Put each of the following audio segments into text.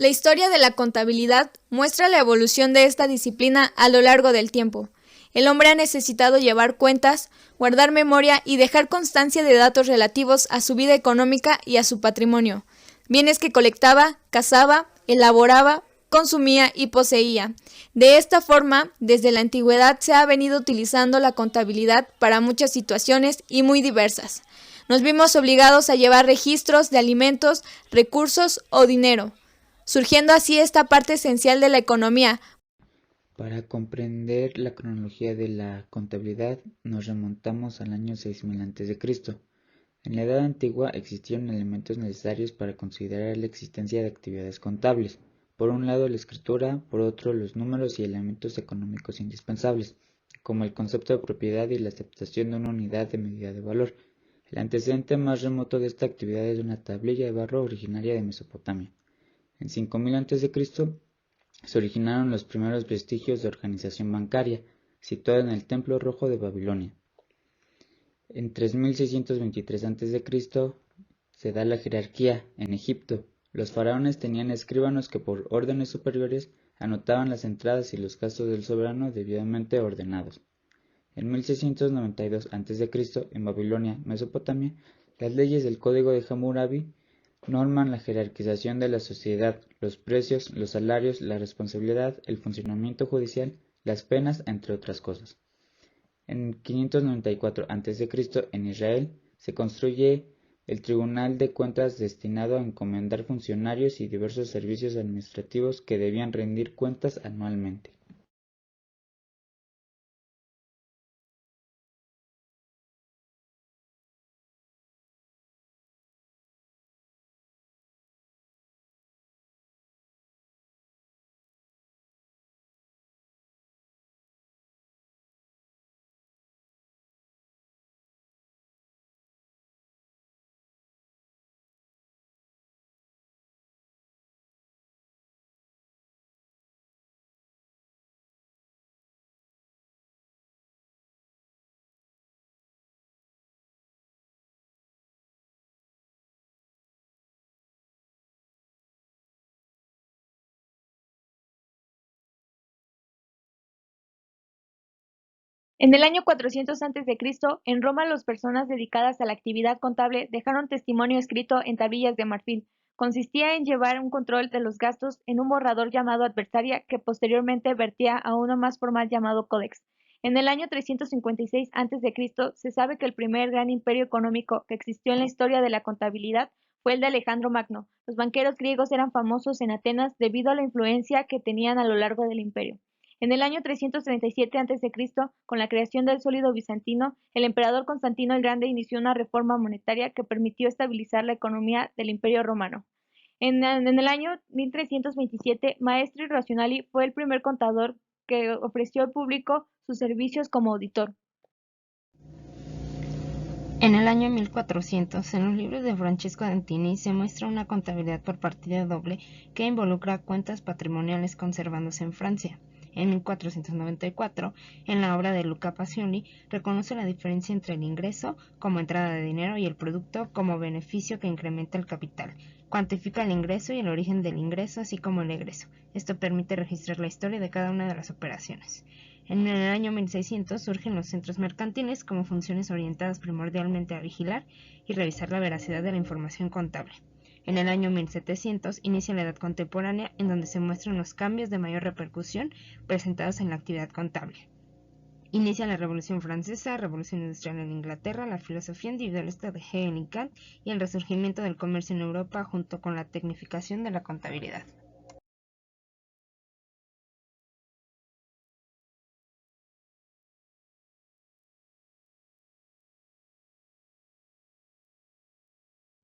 La historia de la contabilidad muestra la evolución de esta disciplina a lo largo del tiempo. El hombre ha necesitado llevar cuentas, guardar memoria y dejar constancia de datos relativos a su vida económica y a su patrimonio, bienes que colectaba, cazaba, elaboraba, consumía y poseía. De esta forma, desde la antigüedad se ha venido utilizando la contabilidad para muchas situaciones y muy diversas. Nos vimos obligados a llevar registros de alimentos, recursos o dinero, surgiendo así esta parte esencial de la economía. Para comprender la cronología de la contabilidad, nos remontamos al año 6000 a.C. En la Edad Antigua existieron elementos necesarios para considerar la existencia de actividades contables. Por un lado la escritura, por otro los números y elementos económicos indispensables, como el concepto de propiedad y la aceptación de una unidad de medida de valor. El antecedente más remoto de esta actividad es una tablilla de barro originaria de Mesopotamia. En 5000 a.C. se originaron los primeros vestigios de organización bancaria, situada en el Templo Rojo de Babilonia. En 3623 a.C. se da la jerarquía en Egipto. Los faraones tenían escribanos que por órdenes superiores anotaban las entradas y los gastos del soberano debidamente ordenados. En 1692 a.C., en Babilonia, Mesopotamia, las leyes del Código de Hammurabi norman la jerarquización de la sociedad, los precios, los salarios, la responsabilidad, el funcionamiento judicial, las penas, entre otras cosas. En 594 a.C., en Israel, se construye el Tribunal de Cuentas destinado a encomendar funcionarios y diversos servicios administrativos que debían rendir cuentas anualmente. En el año 400 a.C., en Roma las personas dedicadas a la actividad contable dejaron testimonio escrito en tablillas de marfil. Consistía en llevar un control de los gastos en un borrador llamado adversaria que posteriormente vertía a uno más formal llamado códex. En el año 356 a.C. se sabe que el primer gran imperio económico que existió en la historia de la contabilidad fue el de Alejandro Magno. Los banqueros griegos eran famosos en Atenas debido a la influencia que tenían a lo largo del imperio. En el año 337 a.C., con la creación del sólido bizantino, el emperador Constantino el Grande inició una reforma monetaria que permitió estabilizar la economía del Imperio Romano. En el año 1327, Maestri Rationali fue el primer contador que ofreció al público sus servicios como auditor. En el año 1400, en los libros de Francesco Dantini se muestra una contabilidad por partida doble que involucra cuentas patrimoniales conservándose en Francia. En 1494, en la obra de Luca Pacioli, reconoce la diferencia entre el ingreso como entrada de dinero y el producto como beneficio que incrementa el capital. Cuantifica el ingreso y el origen del ingreso, así como el egreso. Esto permite registrar la historia de cada una de las operaciones. En el año 1600 surgen los centros mercantiles como funciones orientadas primordialmente a vigilar y revisar la veracidad de la información contable. En el año 1700 inicia la Edad Contemporánea, en donde se muestran los cambios de mayor repercusión presentados en la actividad contable. Inicia la Revolución Francesa, Revolución Industrial en Inglaterra, la filosofía individualista de Hegel y Kant y el resurgimiento del comercio en Europa junto con la tecnificación de la contabilidad.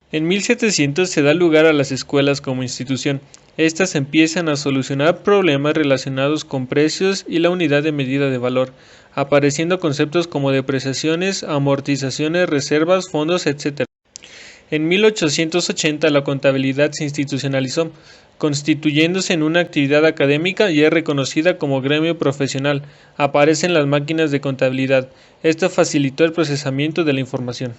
En 1700 se da lugar a las escuelas como institución. Estas empiezan a solucionar problemas relacionados con precios y la unidad de medida de valor, apareciendo conceptos como depreciaciones, amortizaciones, reservas, fondos, etc. En 1880 la contabilidad se institucionalizó, constituyéndose en una actividad académica y es reconocida como gremio profesional. Aparecen las máquinas de contabilidad. Esto facilitó el procesamiento de la información.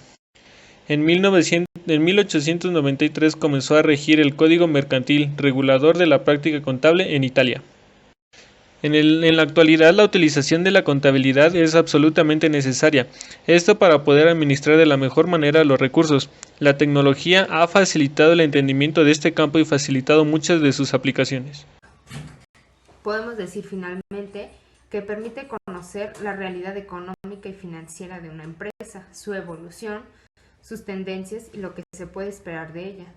En 1893 comenzó a regir el Código Mercantil, regulador de la práctica contable en Italia. En la actualidad, la utilización de la contabilidad es absolutamente necesaria, esto para poder administrar de la mejor manera los recursos. La tecnología ha facilitado el entendimiento de este campo y facilitado muchas de sus aplicaciones. Podemos decir finalmente que permite conocer la realidad económica y financiera de una empresa, su evolución, sus tendencias y lo que se puede esperar de ella.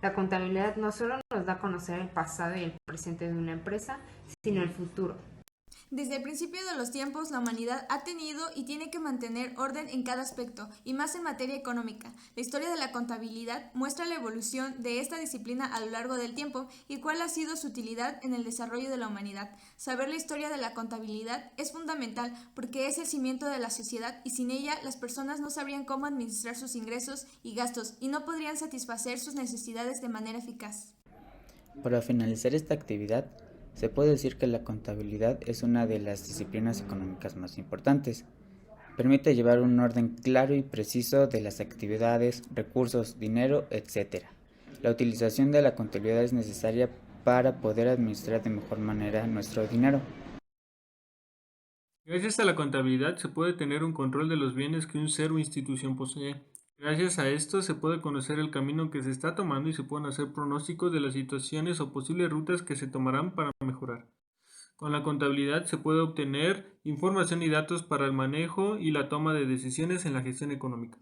La contabilidad no solo nos da a conocer el pasado y el presente de una empresa, sino el futuro. Desde el principio de los tiempos, la humanidad ha tenido y tiene que mantener orden en cada aspecto, y más en materia económica. La historia de la contabilidad muestra la evolución de esta disciplina a lo largo del tiempo y cuál ha sido su utilidad en el desarrollo de la humanidad. Saber la historia de la contabilidad es fundamental porque es el cimiento de la sociedad y sin ella las personas no sabrían cómo administrar sus ingresos y gastos y no podrían satisfacer sus necesidades de manera eficaz. Para finalizar esta actividad, se puede decir que la contabilidad es una de las disciplinas económicas más importantes. Permite llevar un orden claro y preciso de las actividades, recursos, dinero, etc. La utilización de la contabilidad es necesaria para poder administrar de mejor manera nuestro dinero. Gracias a la contabilidad se puede tener un control de los bienes que un ser o institución posee. Gracias a esto se puede conocer el camino que se está tomando y se pueden hacer pronósticos de las situaciones o posibles rutas que se tomarán para mejorar. Con la contabilidad se puede obtener información y datos para el manejo y la toma de decisiones en la gestión económica.